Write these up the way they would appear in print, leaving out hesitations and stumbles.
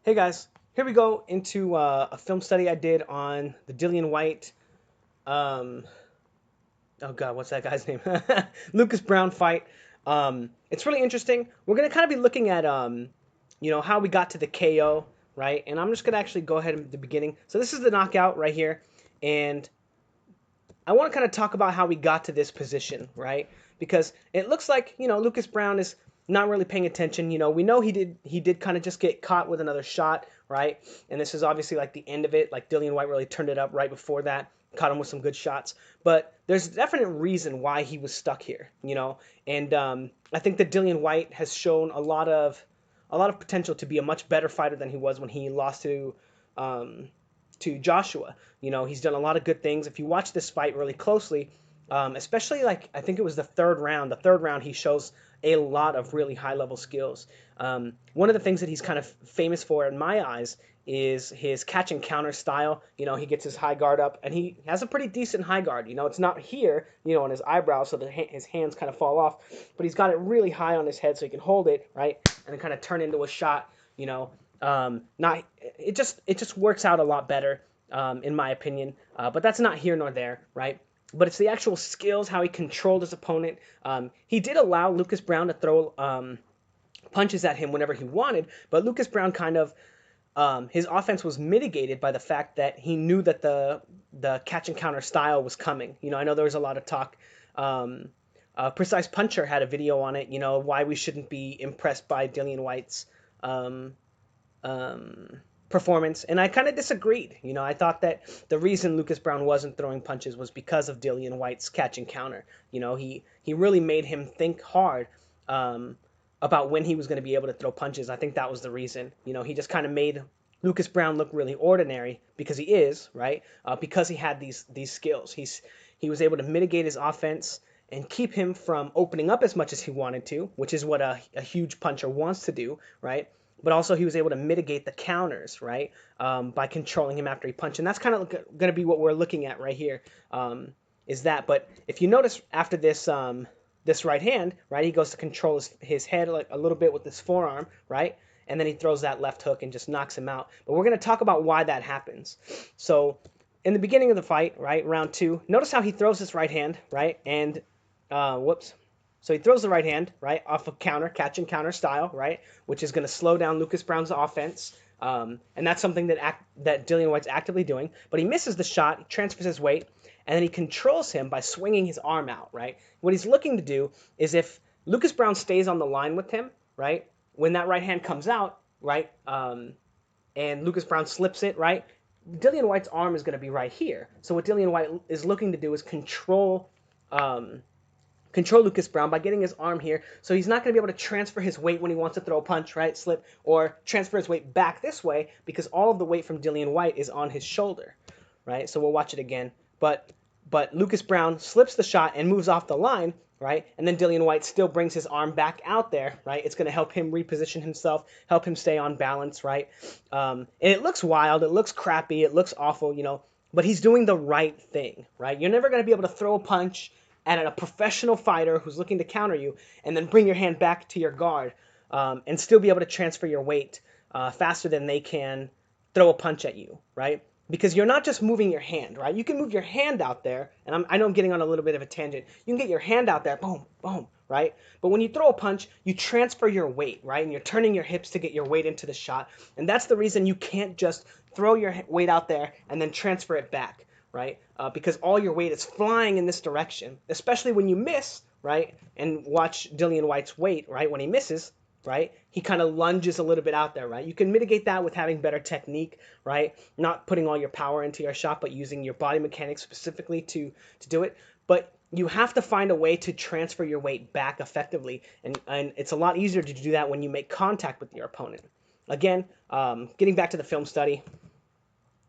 Hey guys, here we go into a film study I did on the Dillian Whyte, um, oh god, what's that guy's name? Lucas Browne fight. It's really interesting. We're gonna kind of be looking at how we got to the KO, right? And I'm just gonna actually go ahead at the beginning. So this is the knockout right here, and I want to kind of talk about how we got to this position, right? Because it looks like, Lucas Browne is not really paying attention. We know he did kind of just get caught with another shot, right? And this is obviously like the end of it. Like Dillian Whyte really turned it up right before that, caught him with some good shots. But there's a definite reason why he was stuck here. And I think that Dillian Whyte has shown a lot of potential to be a much better fighter than he was when he lost to Joshua. He's done a lot of good things. If you watch this fight really closely, especially like I think it was the third round. The third round, he shows a lot of really high level skills. One of the things that he's kind of famous for, in my eyes, is his catch and counter style. He gets his high guard up, and he has a pretty decent high guard. It's not here, on his eyebrows, so his hands kind of fall off, but he's got it really high on his head, so he can hold it right and then kind of turn into a shot. Not it just works out a lot better, in my opinion. But that's not here nor there, right? But it's the actual skills, how he controlled his opponent. He did allow Lucas Browne to throw punches at him whenever he wanted, but Lucas Browne kind of his offense was mitigated by the fact that he knew that the catch and counter style was coming. I know there was a lot of talk. Precise Puncher had a video on it. Why we shouldn't be impressed by Dillian Whyte's um, performance, and I kind of disagreed. I thought that the reason Lucas Browne wasn't throwing punches was because of Dillian Whyte's catch and counter. He really made him think hard about when he was going to be able to throw punches. I think that was the reason. He just kind of made Lucas Browne look really ordinary because he is, right? Because he had these skills. He was able to mitigate his offense and keep him from opening up as much as he wanted to, which is what a huge puncher wants to do, right? But also he was able to mitigate the counters, right, by controlling him after he punched. And that's kind of going to be what we're looking at right here, is that. But if you notice after this right hand, right, he goes to control his head like a little bit with his forearm, right, and then he throws that left hook and just knocks him out. But we're going to talk about why that happens. So in the beginning of the fight, right, round two, notice how he throws his right hand, right, and whoops. So he throws the right hand, right, off of counter, catch and counter style, right, which is going to slow down Lucas Browne's offense. And that's something that Dillian Whyte's actively doing. But he misses the shot, he transfers his weight, and then he controls him by swinging his arm out, right? What he's looking to do is if Lucas Browne stays on the line with him, right, when that right hand comes out, right, and Lucas Browne slips it, right, Dillian Whyte's arm is going to be right here. So what Dillian Whyte is looking to do is control Lucas Browne by getting his arm here, so he's not going to be able to transfer his weight when he wants to throw a punch, right, slip, or transfer his weight back this way because all of the weight from Dillian Whyte is on his shoulder, right? So we'll watch it again. But Lucas Browne slips the shot and moves off the line, right? And then Dillian Whyte still brings his arm back out there, right? It's going to help him reposition himself, help him stay on balance, right? And it looks wild, it looks crappy, it looks awful, but he's doing the right thing, right? You're never going to be able to throw a punch at a professional fighter who's looking to counter you and then bring your hand back to your guard and still be able to transfer your weight faster than they can throw a punch at you, right? Because you're not just moving your hand, right? You can move your hand out there, and I know I'm getting on a little bit of a tangent. You can get your hand out there, boom, boom, right? But when you throw a punch, you transfer your weight, right? And you're turning your hips to get your weight into the shot. And that's the reason you can't just throw your weight out there and then transfer it back, right? Because all your weight is flying in this direction, especially when you miss, right? And watch Dillian Whyte's weight, right? When he misses, right? He kind of lunges a little bit out there, right? You can mitigate that with having better technique, right? Not putting all your power into your shot, but using your body mechanics specifically to do it. But you have to find a way to transfer your weight back effectively, and it's a lot easier to do that when you make contact with your opponent. Again, getting back to the film study,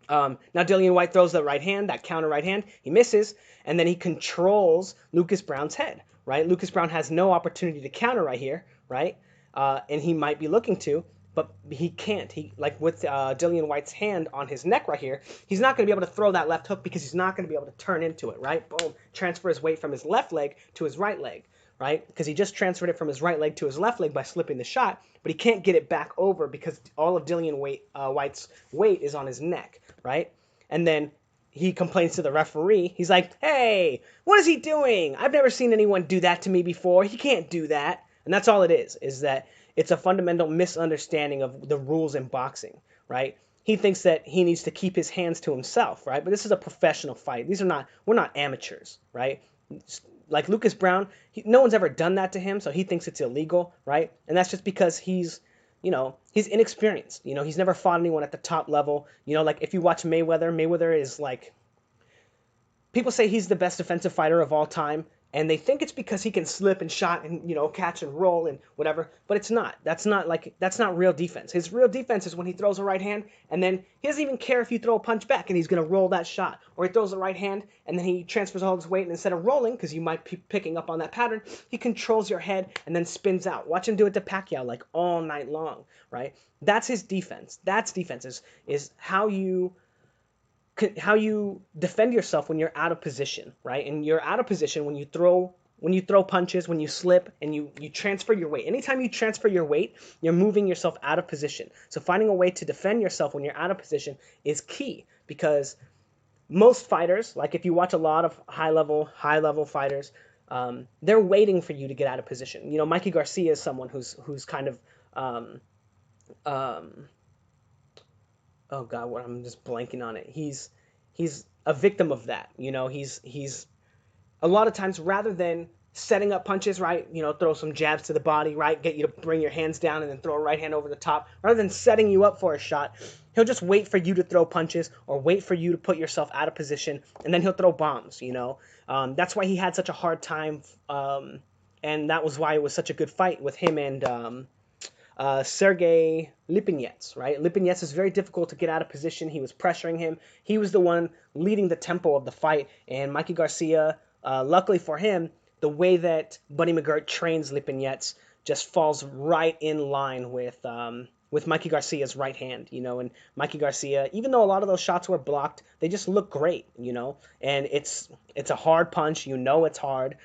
now Dillian Whyte throws the right hand, that counter right hand, he misses, and then he controls Lucas Browne's head, right? Lucas Browne has no opportunity to counter right here, right? And he might be looking to, but he can't. He, like with Dillian Whyte's hand on his neck right here, he's not going to be able to throw that left hook because he's not going to be able to turn into it, right? Boom, transfer his weight from his left leg to his right leg, right? Because he just transferred it from his right leg to his left leg by slipping the shot, but he can't get it back over because all of Dillian Whyte's weight is on his neck, right? And then he complains to the referee. He's like, hey, what is he doing? I've never seen anyone do that to me before. He can't do that. And that's all it is that it's a fundamental misunderstanding of the rules in boxing, right? He thinks that he needs to keep his hands to himself, right? But this is a professional fight. We're not amateurs, right? Like Lucas Browne, no one's ever done that to him, so he thinks it's illegal, right? And that's just because he's inexperienced. He's never fought anyone at the top level. Like if you watch Mayweather is like, people say he's the best defensive fighter of all time, and they think it's because he can slip and shot and catch and roll and whatever, but it's not. That's not real defense. His real defense is when he throws a right hand and then he doesn't even care if you throw a punch back and he's gonna roll that shot, or he throws a right hand and then he transfers all his weight and instead of rolling, because you might be picking up on that pattern, he controls your head and then spins out. Watch him do it to Pacquiao like all night long, right? That's his defense. That's defense is how you defend yourself when you're out of position, right? And you're out of position when you throw punches, when you slip, and you transfer your weight. Anytime you transfer your weight, you're moving yourself out of position. So finding a way to defend yourself when you're out of position is key, because most fighters, like if you watch a lot of high level fighters, they're waiting for you to get out of position. Mikey Garcia is someone who's kind of oh God, what I'm just blanking on it. He's a victim of that. He's a lot of times, rather than setting up punches, right? Throw some jabs to the body, right? Get you to bring your hands down and then throw a right hand over the top. Rather than setting you up for a shot, he'll just wait for you to throw punches or wait for you to put yourself out of position, and then he'll throw bombs. That's why he had such a hard time, and that was why it was such a good fight with him and Sergey Lipinets, right? Lipinets is very difficult to get out of position. He was pressuring him. He was the one leading the tempo of the fight. And Mikey Garcia, luckily for him, the way that Buddy McGirt trains Lipinets just falls right in line with Mikey Garcia's right hand, and Mikey Garcia, even though a lot of those shots were blocked, they just look great, and it's a hard punch, it's hard,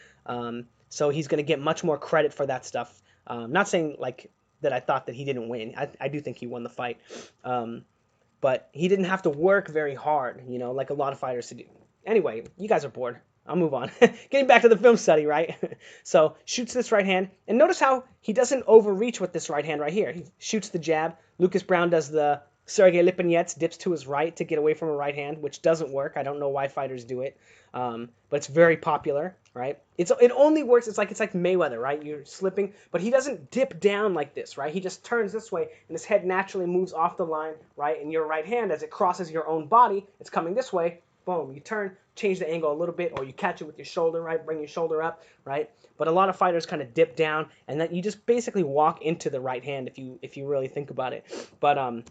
so he's going to get much more credit for that stuff. Not saying like that I thought that he didn't win. I do think he won the fight. But he didn't have to work very hard, like a lot of fighters to do. Anyway, you guys are bored. I'll move on. Getting back to the film study, right? So, shoots this right hand. And notice how he doesn't overreach with this right hand right here. He shoots the jab. Lucas Browne does the Sergey Lipinets, dips to his right to get away from a right hand, which doesn't work. I don't know why fighters do it. But it's very popular, right? It only works, it's like Mayweather, right? You're slipping, but he doesn't dip down like this, right? He just turns this way, and his head naturally moves off the line, right? And your right hand, as it crosses your own body, it's coming this way, boom, you turn, change the angle a little bit, or you catch it with your shoulder, right? Bring your shoulder up, right? But a lot of fighters kind of dip down, and then you just basically walk into the right hand if you really think about it. But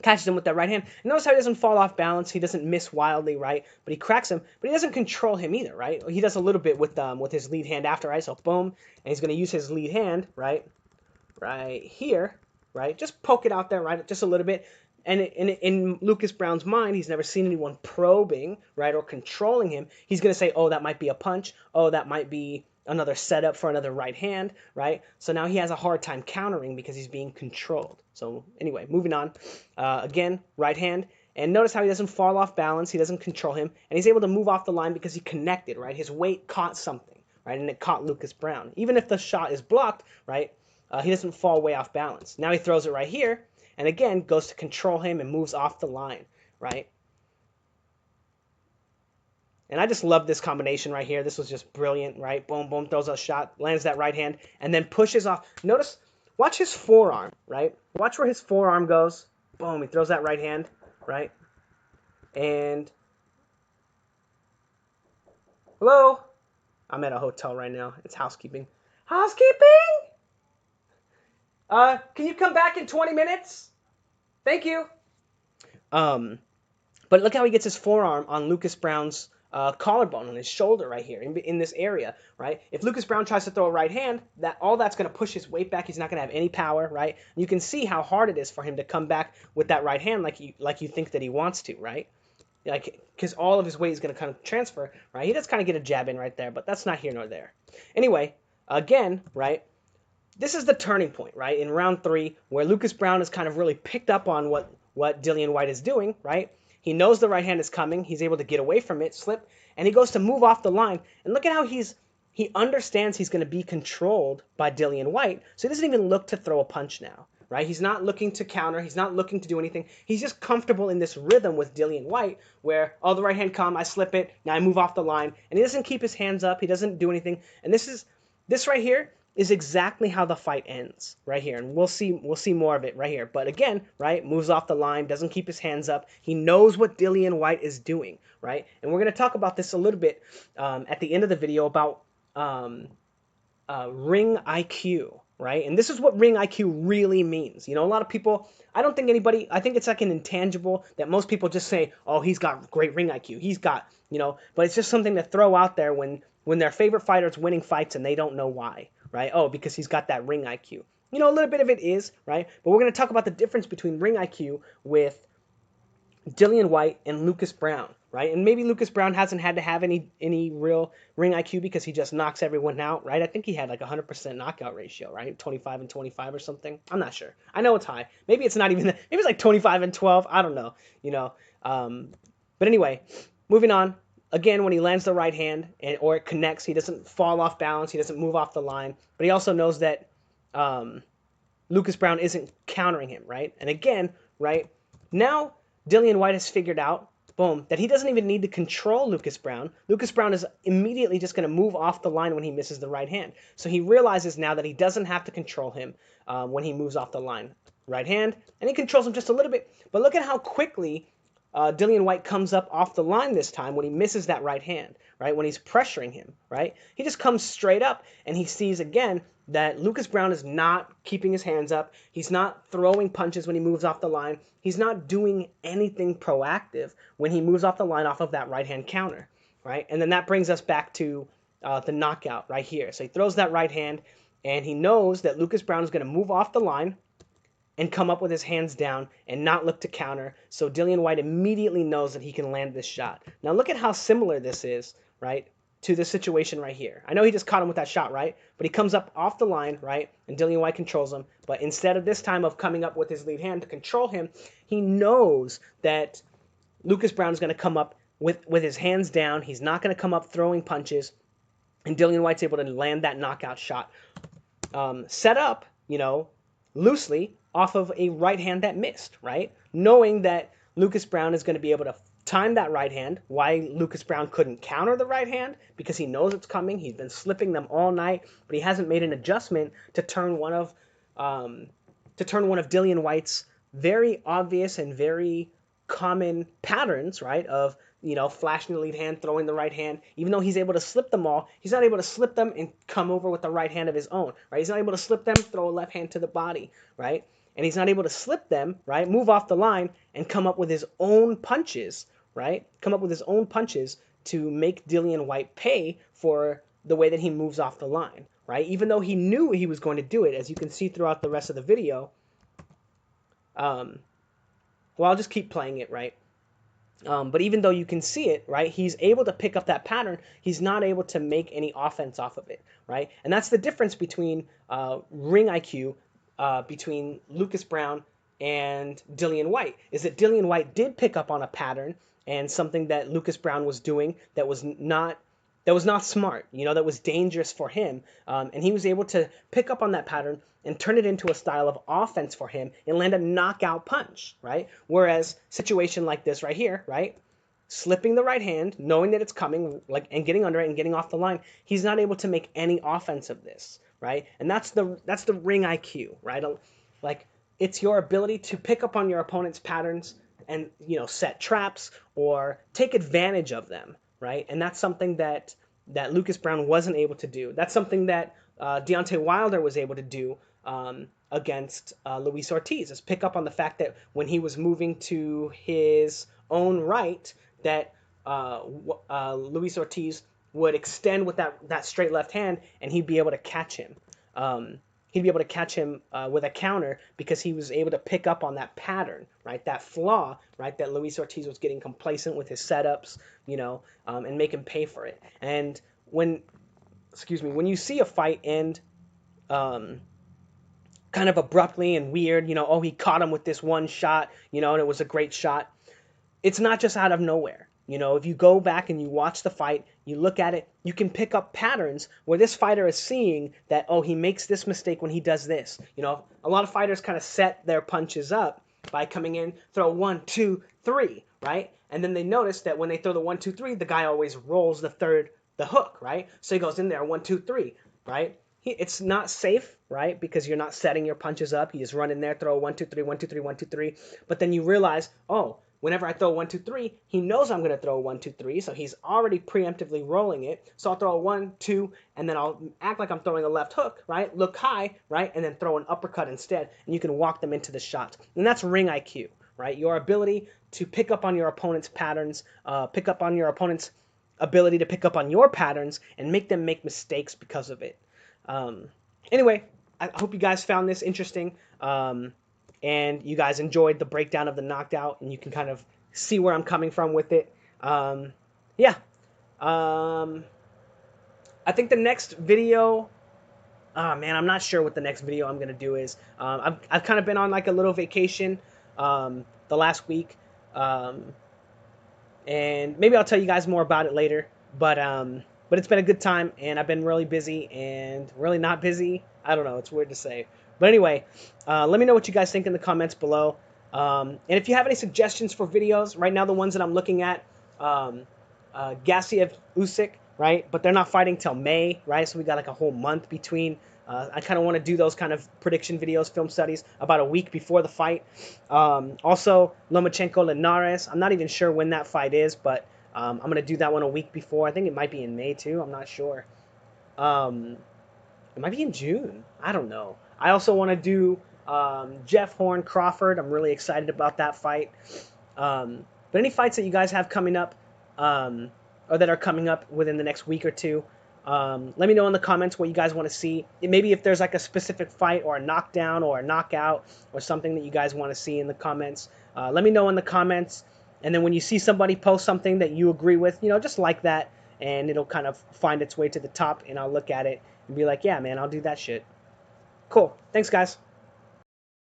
catches him with that right hand. And notice how he doesn't fall off balance. He doesn't miss wildly, right? But he cracks him. But he doesn't control him either, right? He does a little bit with his lead hand after, right? So boom, and he's going to use his lead hand, right? Right here, right? Just poke it out there, right? Just a little bit. And in Lucas Browne's mind, he's never seen anyone probing, right, or controlling him. He's going to say, oh, that might be a punch. Oh, that might be another setup for another right hand, right? So now he has a hard time countering because he's being controlled. So anyway, moving on. Again, right hand. And notice how he doesn't fall off balance. He doesn't control him. And he's able to move off the line because he connected, right? His weight caught something, right? And it caught Lucas Browne. Even if the shot is blocked, right, he doesn't fall way off balance. Now he throws it right here. And again, goes to control him and moves off the line, right? And I just love this combination right here. This was just brilliant, right? Boom, boom, throws a shot, lands that right hand, and then pushes off. Notice, watch his forearm, right? Watch where his forearm goes. Boom, he throws that right hand, right? And, hello? I'm at a hotel right now. It's housekeeping. Housekeeping? Can you come back in 20 minutes? Thank you. But look how he gets his forearm on Lucas Browne's collarbone on his shoulder right here in this area, right? If Lucas Browne tries to throw a right hand, that's going to push his weight back. He's not going to have any power, right? You can see how hard it is for him to come back with that right hand like you think that he wants to, right? Like, because all of his weight is going to kind of transfer, right? He does kind of get a jab in right there, but that's not here nor there. Anyway, again, right, this is the turning point, right, in round 3 where Lucas Browne has kind of really picked up on what Dillian Whyte is doing, right? He knows the right hand is coming. He's able to get away from it, slip, and he goes to move off the line. And look at how he understands he's going to be controlled by Dillian Whyte, so he doesn't even look to throw a punch now, right? He's not looking to counter. He's not looking to do anything. He's just comfortable in this rhythm with Dillian Whyte where, oh, the right hand come, I slip it, now I move off the line. And he doesn't keep his hands up. He doesn't do anything. And this right here is exactly how the fight ends right here, and we'll see more of it right here. But again, right, moves off the line, doesn't keep his hands up. He knows what Dillian Whyte is doing, right? And we're going to talk about this a little bit at the end of the video about ring IQ, right? And this is what ring IQ really means. You know, a lot of people, I think it's like an intangible that most people just say, oh, he's got great ring IQ. He's got, but it's just something to throw out there when their favorite fighter's winning fights and they don't know why, right? Oh, because he's got that ring IQ. A little bit of it is, right? But we're going to talk about the difference between ring IQ with Dillian Whyte and Lucas Browne, right? And maybe Lucas Browne hasn't had to have any real ring IQ because he just knocks everyone out, right? I think he had like 100% knockout ratio, right? 25 and 25 or something. I'm not sure. I know it's high. Maybe it's not even that. Maybe it's like 25 and 12. I don't know, But anyway, moving on. Again, when he lands the right hand or it connects, he doesn't fall off balance. He doesn't move off the line. But he also knows that Lucas Browne isn't countering him, right? And again, right, now Dillian Whyte has figured out, boom, that he doesn't even need to control Lucas Browne. Lucas Browne is immediately just going to move off the line when he misses the right hand. So he realizes now that he doesn't have to control him when he moves off the line. Right hand, and he controls him just a little bit. But look at how quickly Dillian Whyte comes up off the line this time when he misses that right hand, right? When he's pressuring him, right? He just comes straight up and he sees again that Lucas Browne is not keeping his hands up. He's not throwing punches when he moves off the line. He's not doing anything proactive when he moves off the line off of that right hand counter, right? And then that brings us back to the knockout right here. So he throws that right hand and he knows that Lucas Browne is going to move off the line and come up with his hands down and not look to counter. So Dillian Whyte immediately knows that he can land this shot. Now look at how similar this is, right, to the situation right here. I know he just caught him with that shot, right? But he comes up off the line, right, and Dillian Whyte controls him. But instead of this time of coming up with his lead hand to control him, he knows that Lucas Browne is going to come up with his hands down. He's not going to come up throwing punches. And Dillian Whyte's able to land that knockout shot. Set up, loosely, off of a right hand that missed, right? Knowing that Lucas Browne is going to be able to time that right hand. Why Lucas Browne couldn't counter the right hand? Because he knows it's coming. He's been slipping them all night, but he hasn't made an adjustment to turn one of Dillian Whyte's very obvious and very common patterns, right? Of flashing the lead hand, throwing the right hand. Even though he's able to slip them all, he's not able to slip them and come over with the right hand of his own, right? He's not able to slip them, throw a left hand to the body, right? And he's not able to slip them, right? Move off the line and come up with his own punches, right? Come up with his own punches to make Dillian Whyte pay for the way that he moves off the line, right? Even though he knew he was going to do it, as you can see throughout the rest of the video. Well, I'll just keep playing it, right? But even though you can see it, right, he's able to pick up that pattern. He's not able to make any offense off of it, right? And that's the difference between ring IQ between Lucas Browne and Dillian Whyte, is that Dillian Whyte did pick up on a pattern and something that Lucas Browne was doing that was not smart, that was dangerous for him. And he was able to pick up on that pattern and turn it into a style of offense for him and land a knockout punch, right? Whereas situation like this right here, right? Slipping the right hand, knowing that it's coming, and getting under it and getting off the line, he's not able to make any offense of this, right? And that's the ring IQ, right? Like, it's your ability to pick up on your opponent's patterns and, set traps or take advantage of them, right? And that's something that Lucas Browne wasn't able to do. That's something that Deontay Wilder was able to do against Luis Ortiz, is pick up on the fact that when he was moving to his own right, that Luis Ortiz would extend with that straight left hand, and he'd be able to catch him. He'd be able to catch him with a counter because he was able to pick up on that pattern, right? That flaw, right? That Luis Ortiz was getting complacent with his setups, and make him pay for it. And when excuse me, when you see a fight end um, kind of abruptly and weird, you know, oh, he caught him with this one shot, you know, and it was a great shot. It's not just out of nowhere. You know, if you go back and you watch the fight, you look at it, you can pick up patterns where this fighter is seeing that, oh, he makes this mistake when he does this. You know, a lot of fighters kind of set their punches up by coming in, throw 1, 2, 3, right? And then they notice that when they throw the 1, 2, 3, the guy always rolls the hook, right? So he goes in there, 1, 2, 3, right? It's not safe, right? Because you're not setting your punches up. You just run in there, throw 1, 2, 3, 1, 2, 3, 1, 2, 3. But then you realize, oh, whenever I throw 1, 2, 3, he knows I'm going to throw 1, 2, 3, so he's already preemptively rolling it. So I'll throw a 1, 2, and then I'll act like I'm throwing a left hook, right? Look high, right? And then throw an uppercut instead, and you can walk them into the shots. And that's ring IQ, right? Your ability to pick up on your opponent's patterns, pick up on your opponent's ability to pick up on your patterns, and make them make mistakes because of it. Anyway, I hope you guys found this interesting. And you guys enjoyed the breakdown of the knocked-out, and you can kind of see where I'm coming from with it. Yeah. I think the next video, oh man, I'm not sure what the next video I'm going to do is. I've kind of been on like a little vacation the last week, and maybe I'll tell you guys more about it later. But it's been a good time, and I've been really busy and really not busy. I don't know. It's weird to say. But anyway, let me know what you guys think in the comments below. And if you have any suggestions for videos, right now the ones that I'm looking at, Gassiev Usyk, right? But they're not fighting till May, right? So we got like a whole month between. I kind of want to do those kind of prediction videos, film studies, about a week before the fight. Also, Lomachenko Linares. I'm not even sure when that fight is, but I'm going to do that one a week before. I think it might be in May too. I'm not sure. It might be in June. I don't know. I also want to do Jeff Horn Crawford. I'm really excited about that fight. But any fights that you guys have coming up, or that are coming up within the next week or two, let me know in the comments what you guys want to see. Maybe if there's like a specific fight or a knockdown or a knockout or something that you guys want to see in the comments. Let me know in the comments. And then when you see somebody post something that you agree with, you know, just like that, and it'll kind of find its way to the top, and I'll look at it and be like, yeah, man, I'll do that shit. Cool. Thanks, guys.